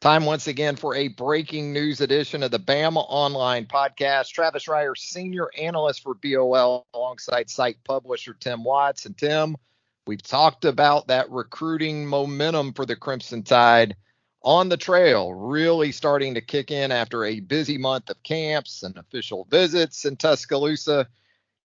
Time once again for a breaking news edition of the BamaOnLine podcast. Travis Reier, senior analyst for BOL, alongside site publisher Tim Watts. And Tim, we've talked about that recruiting momentum for the Crimson Tide on the trail, really starting to kick in after a busy month of camps and official visits in Tuscaloosa.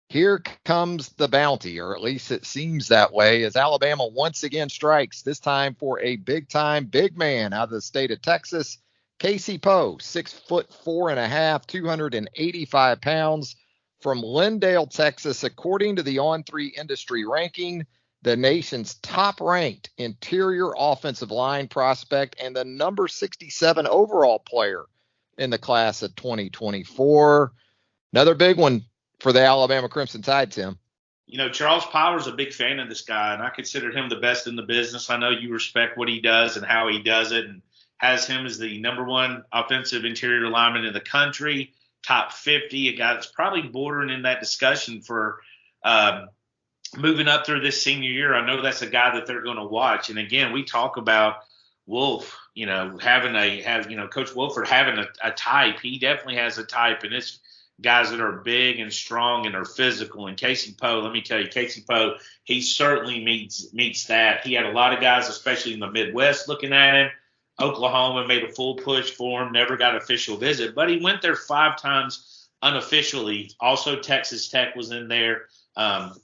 Here comes the bounty, or at least it seems that way, as Alabama once again strikes, this time for a big-time big man out of the state of Texas. Casey Poe, 6'4.5", 285 pounds, from Lindale, Texas. According to the On3 industry ranking, the nation's top-ranked interior offensive line prospect and the number 67 overall player in the class of 2024. Another big one for the Alabama Crimson Tide, Tim. You know, Charles Power's a big fan of this guy, and I consider him the best in the business. I know you respect what he does and how he does it, and has him as the number one offensive interior lineman in the country, top 50, a guy that's probably bordering in that discussion for moving up through this senior year. I know that's a guy that they're going to watch. And again, we talk about Wolf, Coach Wolford having a type. He definitely has a type, and it's guys that are big and strong and are physical. And Casey Poe, let me tell you, Casey Poe, he certainly meets that. He had a lot of guys, especially in the Midwest, looking at him. Oklahoma made a full push for him, never got official visit, but he went there 5 times unofficially. Also, Texas Tech was in there,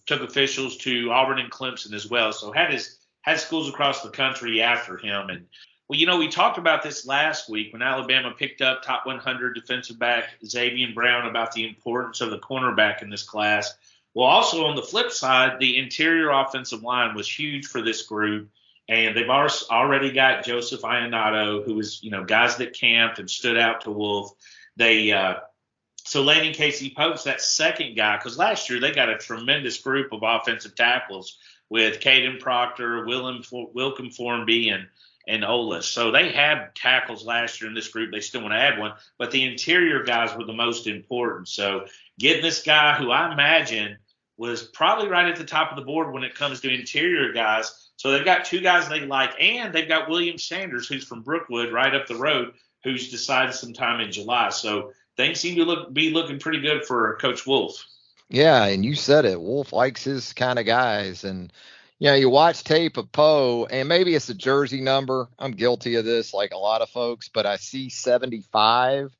took officials to Auburn and Clemson as well. So had schools across the country after him. And well, you know, we talked about this last week when Alabama picked up top 100 defensive back Xavier Brown about the importance of the cornerback in this class. Well, also on the flip side, the interior offensive line was huge for this group, and they've already got Joseph Ionato, who was, guys that camped and stood out to Wolf. So landing Casey Pope's that second guy, because last year they got a tremendous group of offensive tackles with Caden Proctor, Wilcom Formby, and Olis. So they had tackles last year in this group. They still want to add one, but the interior guys were the most important. So getting this guy who I imagine was probably right at the top of the board when it comes to interior guys. So they've got 2 guys they like, and they've got William Sanders, who's from Brookwood, right up the road, who's decided sometime in July. So things seem to be looking pretty good for Coach Wolf. Yeah, and you said it. Wolf likes his kind of guys. And you watch tape of Poe, and maybe it's a jersey number. I'm guilty of this, like a lot of folks, but I see 75,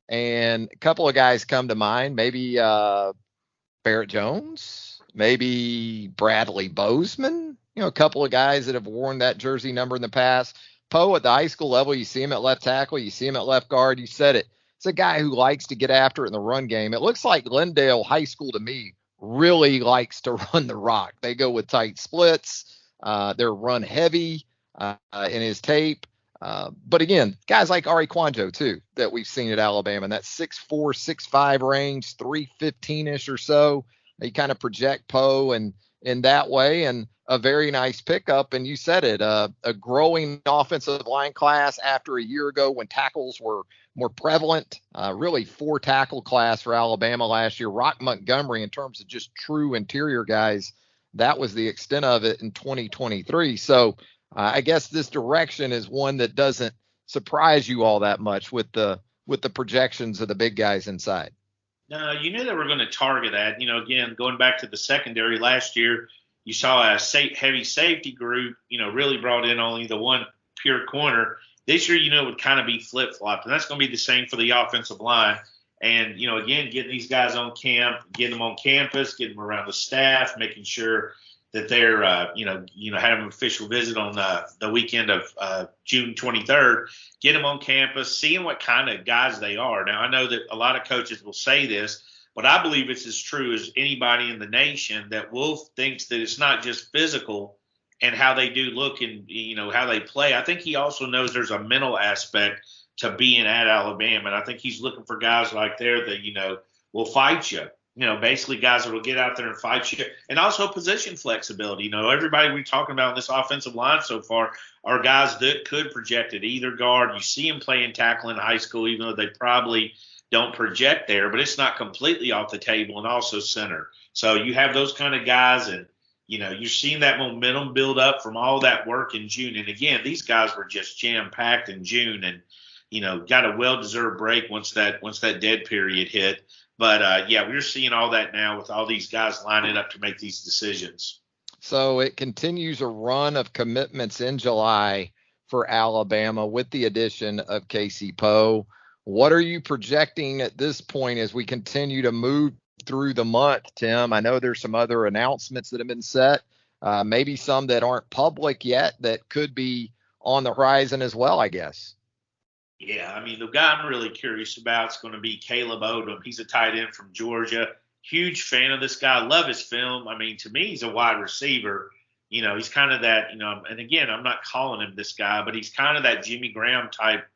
and a couple of guys come to mind. Maybe Barrett Jones, maybe Bradley Bozeman. A couple of guys that have worn that jersey number in the past. Poe at the high school level, you see him at left tackle, you see him at left guard. You said it. It's a guy who likes to get after it in the run game. It looks like Lindale High School to me really likes to run the rock. They go with tight splits. They're run heavy in his tape. But again, guys like Ari Kwanjo too, that we've seen at Alabama, in that 6'4", 6'5" range, 315-ish or so. They kind of project Poe and in that way, and a very nice pickup. And you said it, a growing offensive line class after a year ago when tackles were more prevalent, really 4 tackle class for Alabama last year. Rock Montgomery, in terms of just true interior guys, that was the extent of it in 2023. So I guess this direction is one that doesn't surprise you all that much with the projections of the big guys inside. No, you knew they were going to target that. Again, going back to the secondary last year, you saw a heavy safety group, really brought in only the one pure corner. This year, it would kind of be flip-flopped, and that's going to be the same for the offensive line. And, again, getting these guys on camp, getting them on campus, getting them around the staff, making sure that they're, had an official visit on the weekend of June 23rd, get them on campus, seeing what kind of guys they are. Now, I know that a lot of coaches will say this, but I believe it's as true as anybody in the nation that Wolf thinks that it's not just physical and how they do look and, how they play. I think he also knows there's a mental aspect to being at Alabama. And I think he's looking for guys like there that, will fight you. Basically guys that will get out there and fight you. And also position flexibility. Everybody we're talking about in this offensive line so far are guys that could project at either guard. You see them playing tackle in high school, even though they probably don't project there, but it's not completely off the table, and also center. So you have those kind of guys, and You're seeing that momentum build up from all that work in June. And again, these guys were just jam packed in June, and got a well deserved break once that dead period hit. But yeah, we're seeing all that now with all these guys lining up to make these decisions. So it continues a run of commitments in July for Alabama with the addition of Casey Poe. What are you projecting at this point as we continue to move through the month, Tim? I know there's some other announcements that have been set, maybe some that aren't public yet that could be on the horizon as well, I guess. Yeah, I mean, the guy I'm really curious about is going to be Caleb Odom. He's a tight end from Georgia. Huge fan of this guy. Love his film. I mean, to me, he's a wide receiver. He's kind of that, and again, I'm not calling him this guy, but he's kind of that Jimmy Graham type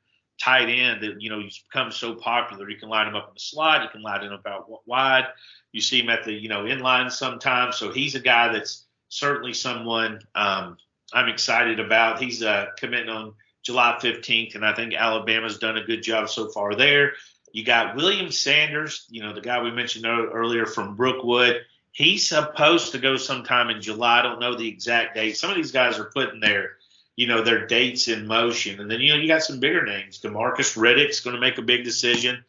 tight end that, he's become so popular. You can line him up in the slot. You can line him up out wide. You see him at the, inline sometimes. So he's a guy that's certainly someone I'm excited about. He's committing on July 15th, and I think Alabama's done a good job so far there. You got William Sanders, the guy we mentioned earlier from Brookwood. He's supposed to go sometime in July. I don't know the exact date. Some of these guys are putting their dates in motion. And then, you got some bigger names. DeMarcus Riddick's going to make a big decision,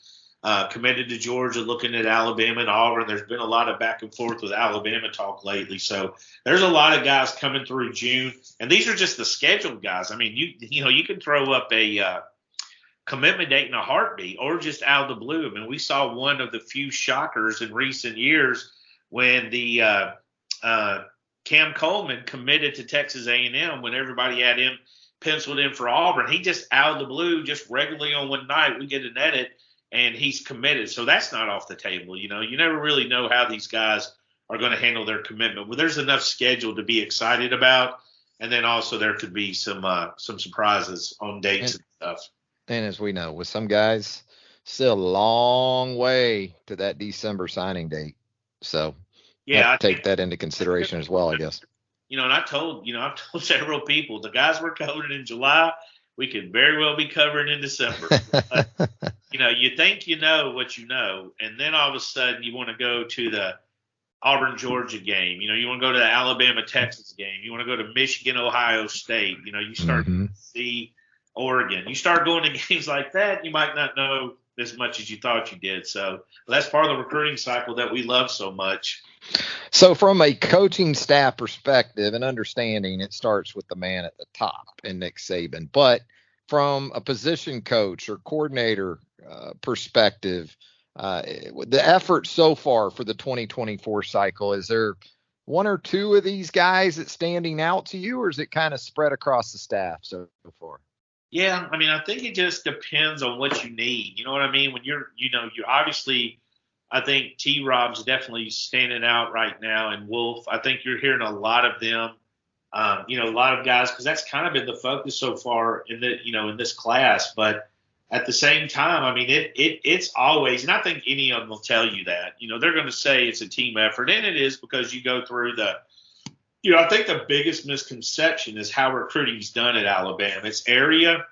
committed to Georgia, looking at Alabama and Auburn. There's been a lot of back and forth with Alabama talk lately. So there's a lot of guys coming through June. And these are just the scheduled guys. I mean, you can throw up a commitment date in a heartbeat or just out of the blue. I mean, we saw one of the few shockers in recent years when the Cam Coleman committed to Texas A&M when everybody had him penciled in for Auburn. He just out of the blue, just regularly on one night, we get an edit, and he's committed. So that's not off the table. You never really know how these guys are going to handle their commitment. Well, there's enough schedule to be excited about, and then also there could be some surprises on dates and stuff. And as we know, with some guys, still a long way to that December signing date. So yeah, I take that into consideration as well, I guess. And I've told several people, the guys we're covering in July, we could very well be covering in December. But, you think you know what you know, and then all of a sudden you want to go to the Auburn-Georgia game. You want to go to the Alabama-Texas game. You want to go to Michigan-Ohio State. You start to see Oregon. You start going to games like that, you might not know as much as you thought you did. So that's part of the recruiting cycle that we love so much. So from a coaching staff perspective and understanding, it starts with the man at the top in Nick Saban. But from a position coach or coordinator perspective, the effort so far for the 2024 cycle, is there one or two of these guys that's standing out to you, or is it kind of spread across the staff so far? Yeah, I mean, I think it just depends on what you need. You know what I mean? When you're obviously, I think T-Rob's definitely standing out right now, and Wolf, I think you're hearing a lot of them, a lot of guys, because that's kind of been the focus so far in in this class. But at the same time, I mean, it's always, and I think any of them will tell you that, they're going to say it's a team effort, and it is, because you go through I think the biggest misconception is how recruiting's done at Alabama. It's area,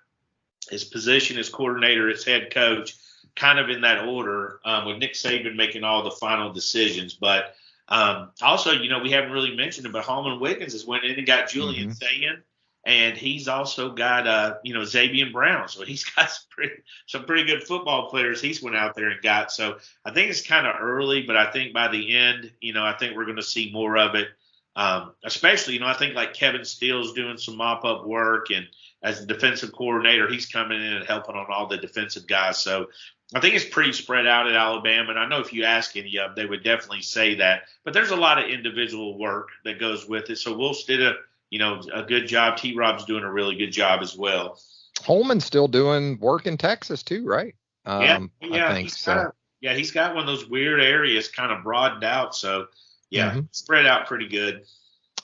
its position, its coordinator, its head coach, kind of in that order, with Nick Saban making all the final decisions. But also, we haven't really mentioned it, but Holman Wiggins has went in and got Julian Sayin, and he's also got, Xavier Brown. So he's got some pretty good football players he's went out there and got. So I think it's kind of early, but I think by the end, I think we're going to see more of it. Especially, I think like Kevin Steele's doing some mop-up work, and as the defensive coordinator, he's coming in and helping on all the defensive guys. So I think it's pretty spread out at Alabama, and I know if you ask any of them, they would definitely say that. But there's a lot of individual work that goes with it. So Wolf's did a good job. T-Rob's doing a really good job as well. Holman's still doing work in Texas too, right? I think he's so. He's got one of those weird areas kind of broadened out. So spread out pretty good.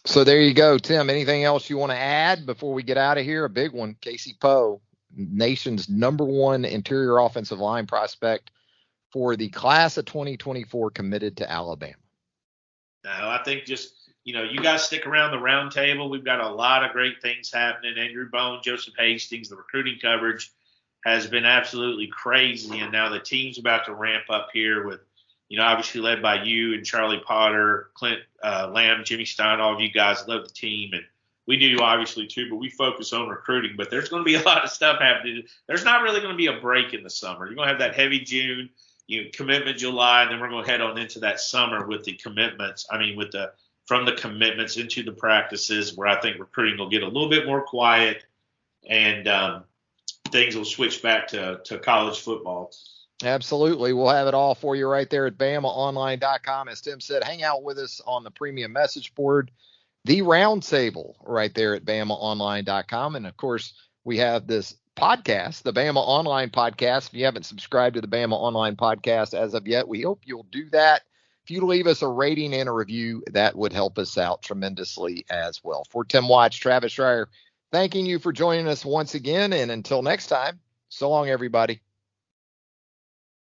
So there you go, Tim. Anything else you want to add before we get out of here? A big one, Casey Poe, nation's #1 interior offensive line prospect for the class of 2024, committed to Alabama. No, I think just, you guys stick around the round table. We've got a lot of great things happening. Andrew Bone, Joseph Hastings, the recruiting coverage has been absolutely crazy. And now the team's about to ramp up here with, obviously led by you and Charlie Potter, Clint Lamb, Jimmy Stein, all of you guys love the team. And we do obviously too, but we focus on recruiting. But there's going to be a lot of stuff happening. There's not really going to be a break in the summer. You're going to have that heavy June, commitment July, and then we're going to head on into that summer with the commitments. From the commitments into the practices, where I think recruiting will get a little bit more quiet, and things will switch back to college football. Absolutely. We'll have it all for you right there at BamaOnLine.com. As Tim said, hang out with us on the premium message board, the roundtable right there at BamaOnLine.com. And of course, we have this podcast, the Bama Online podcast. If you haven't subscribed to the Bama Online podcast as of yet, we hope you'll do that. If you leave us a rating and a review, that would help us out tremendously as well. For Tim Watts, Travis Reier, thanking you for joining us once again. And until next time, so long, everybody.